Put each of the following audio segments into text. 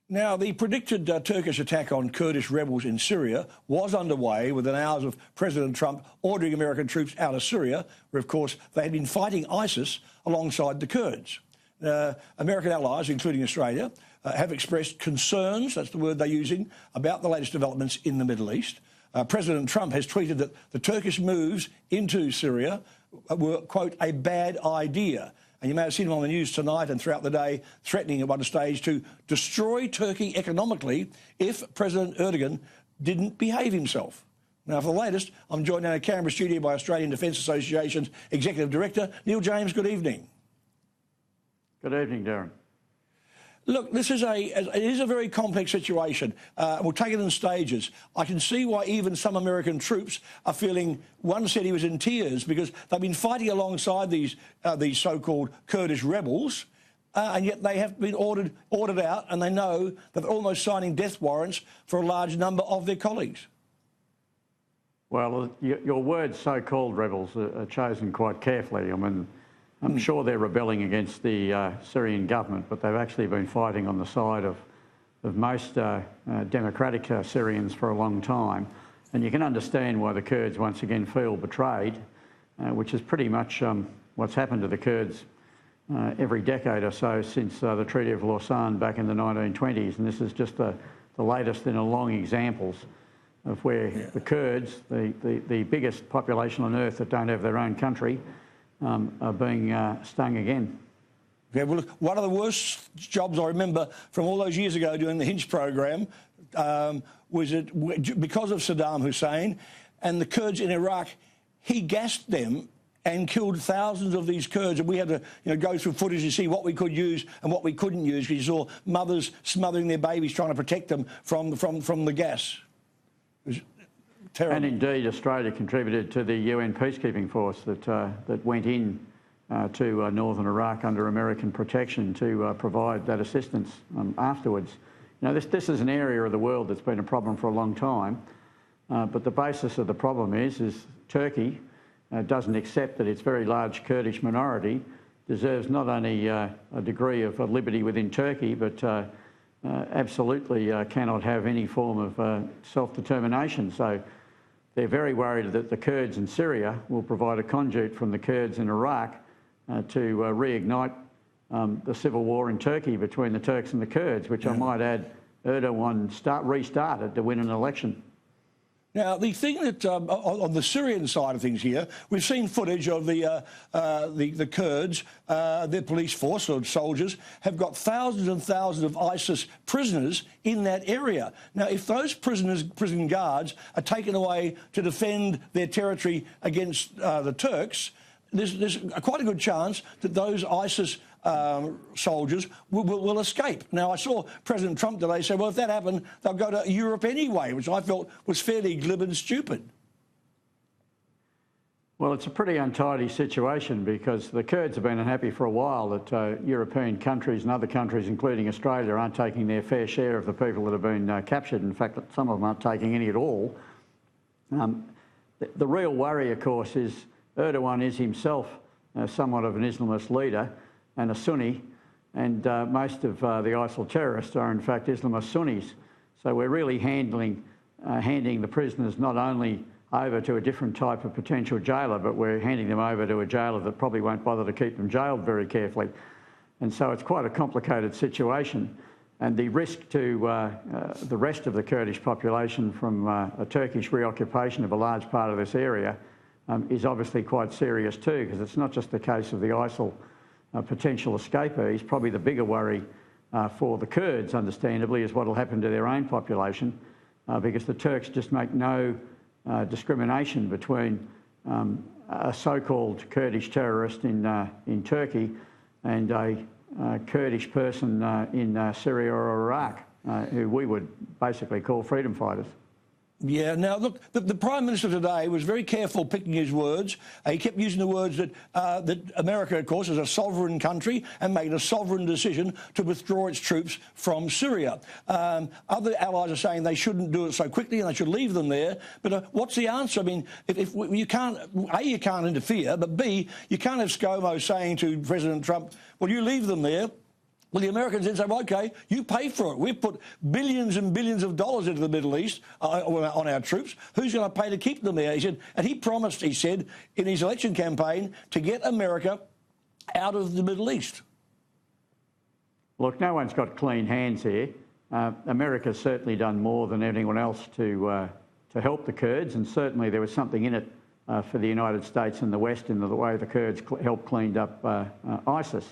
Now, the predicted Turkish attack on Kurdish rebels in Syria was underway within hours of President Trump ordering American troops out of Syria, where, of course, they had been fighting ISIS alongside the Kurds. American allies, including Australia, have expressed concerns, that's the word they're using, about the latest developments in the Middle East. President Trump has tweeted that the Turkish moves into Syria were, quote, a bad idea. And you may have seen him on the news tonight and throughout the day threatening at one stage to destroy Turkey economically if President Erdogan didn't behave himself. Now, for the latest, I'm joined in a Canberra studio by Australian Defence Association's Executive Director, Neil James. Good evening. Good evening, Darren. Look, it is a very complex situation. We'll take it in stages. I can see why even some American troops are feeling. One said he was in tears because they've been fighting alongside these so-called Kurdish rebels, and yet they have been ordered out, and they know that they're almost signing death warrants for a large number of their colleagues. Well, your words, so-called rebels, are chosen quite carefully. I mean, I'm sure they're rebelling against the Syrian government, but they've actually been fighting on the side of most democratic Syrians for a long time. And you can understand why the Kurds once again feel betrayed, which is pretty much what's happened to the Kurds every decade or so since the Treaty of Lausanne back in the 1920s. And this is just the latest in a long examples of where the Kurds, the biggest population on earth that don't have their own country, are being stung again. Yeah, well, look, one of the worst jobs I remember from all those years ago doing the Hinch program was because of Saddam Hussein and the Kurds in Iraq. He gassed them and killed thousands of these Kurds, and we had to go through footage to see what we could use and what we couldn't use, because you saw mothers smothering their babies trying to protect them from the gas. It was terrible. And indeed, Australia contributed to the UN peacekeeping force that went in to northern Iraq under American protection to provide that assistance afterwards. You know, this is an area of the world that's been a problem for a long time, but the basis of the problem is Turkey doesn't accept that its very large Kurdish minority deserves not only a degree of liberty within Turkey, but absolutely cannot have any form of self-determination. So they're very worried that the Kurds in Syria will provide a conduit from the Kurds in Iraq to reignite the civil war in Turkey between the Turks and the Kurds, which I might add Erdogan restarted to win an election. Now, the thing that on the Syrian side of things here, we've seen footage of the Kurds, their police force or soldiers, have got thousands and thousands of ISIS prisoners in that area. Now, if those prison guards are taken away to defend their territory against the Turks, there's quite a good chance that those ISIS soldiers will escape. Now, I saw President Trump today say, well, if that happened, they'll go to Europe anyway, which I felt was fairly glib and stupid. Well, it's a pretty untidy situation because the Kurds have been unhappy for a while that European countries and other countries, including Australia, aren't taking their fair share of the people that have been captured. In fact, some of them aren't taking any at all. The real worry, of course, is Erdogan is himself somewhat of an Islamist leader and a Sunni, and most of the ISIL terrorists are in fact Islamist Sunnis. So we're really handing the prisoners not only over to a different type of potential jailer, but we're handing them over to a jailer that probably won't bother to keep them jailed very carefully. And so it's quite a complicated situation. And the risk to the rest of the Kurdish population from a Turkish reoccupation of a large part of this area is obviously quite serious too, because it's not just the case of the ISIL potential escapees. Probably the bigger worry for the Kurds, understandably, is what will happen to their own population, because the Turks just make no discrimination between a so-called Kurdish terrorist in Turkey and a Kurdish person in Syria or Iraq, who we would basically call freedom fighters. Yeah, now, look, the Prime Minister today was very careful picking his words. He kept using the words that America, of course, is a sovereign country and made a sovereign decision to withdraw its troops from Syria. Other allies are saying they shouldn't do it so quickly and they should leave them there. But what's the answer? I mean, if you can't, A, you can't interfere, but B, you can't have ScoMo saying to President Trump, well, you leave them there, Well, the Americans then say, well, OK, you pay for it. We've put billions and billions of dollars into the Middle East on our troops. Who's going to pay to keep them there? He said, and he promised, he said, in his election campaign to get America out of the Middle East. Look, no one's got clean hands here. America's certainly done more than anyone else to help the Kurds, and certainly there was something in it for the United States and the West in the way the Kurds helped clean up ISIS.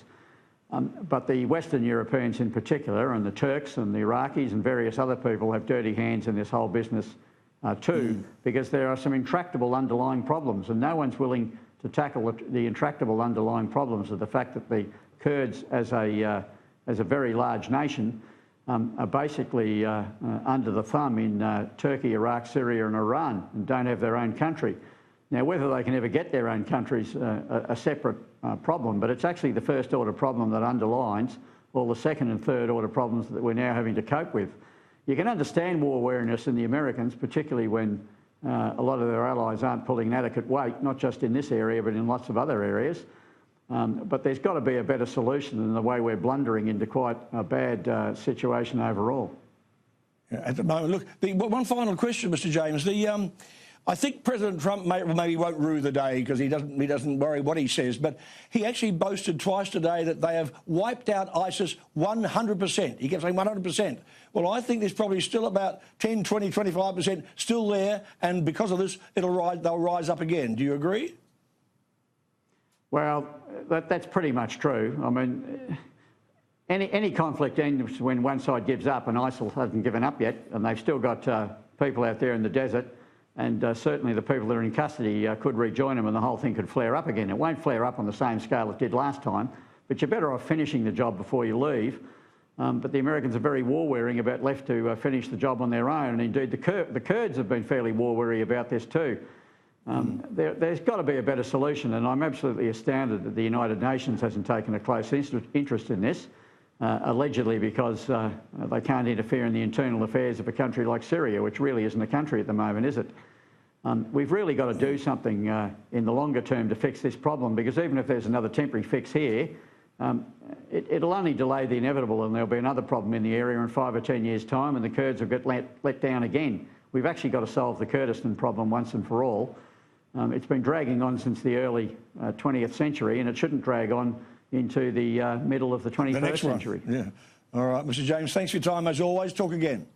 But the Western Europeans in particular, and the Turks and the Iraqis and various other people have dirty hands in this whole business too, because there are some intractable underlying problems, and no one's willing to tackle the intractable underlying problems of the fact that the Kurds, as a very large nation, are basically under the thumb in Turkey, Iraq, Syria and Iran, and don't have their own country. Now, whether they can ever get their own country's a separate problem, but it's actually the first order problem that underlines all the second and third order problems that we're now having to cope with. You can understand war weariness in the Americans, particularly when a lot of their allies aren't pulling adequate weight, not just in this area, but in lots of other areas. But there's got to be a better solution than the way we're blundering into quite a bad situation overall. Yeah, at the moment, look, one final question, Mr. James. I think President Trump maybe won't rue the day because he doesn't worry what he says, but he actually boasted twice today that they have wiped out ISIS 100%. He kept saying 100%. Well, I think there's probably still about 10, 20, 25% still there, and because of this, they'll rise up again. Do you agree? Well, that's pretty much true. I mean, any conflict ends when one side gives up, and ISIL hasn't given up yet, and they've still got people out there in the desert. And certainly the people that are in custody could rejoin them and the whole thing could flare up again. It won't flare up on the same scale it did last time, but you're better off finishing the job before you leave. But the Americans are very war-weary about left to finish the job on their own. And indeed, the Kurds have been fairly war-weary about this too. There's got to be a better solution, and I'm absolutely astounded that the United Nations hasn't taken a close interest in this, allegedly because they can't interfere in the internal affairs of a country like Syria, which really isn't a country at the moment, is it? We've really got to do something in the longer term to fix this problem, because even if there's another temporary fix here, it'll only delay the inevitable, and there'll be another problem in the area in 5 or 10 years' time, and the Kurds will get let down again. We've actually got to solve the Kurdistan problem once and for all. It's been dragging on since the early 20th century, and it shouldn't drag on into the middle of the 21st century. Yeah. All right, Mr. James, thanks for your time as always. Talk again.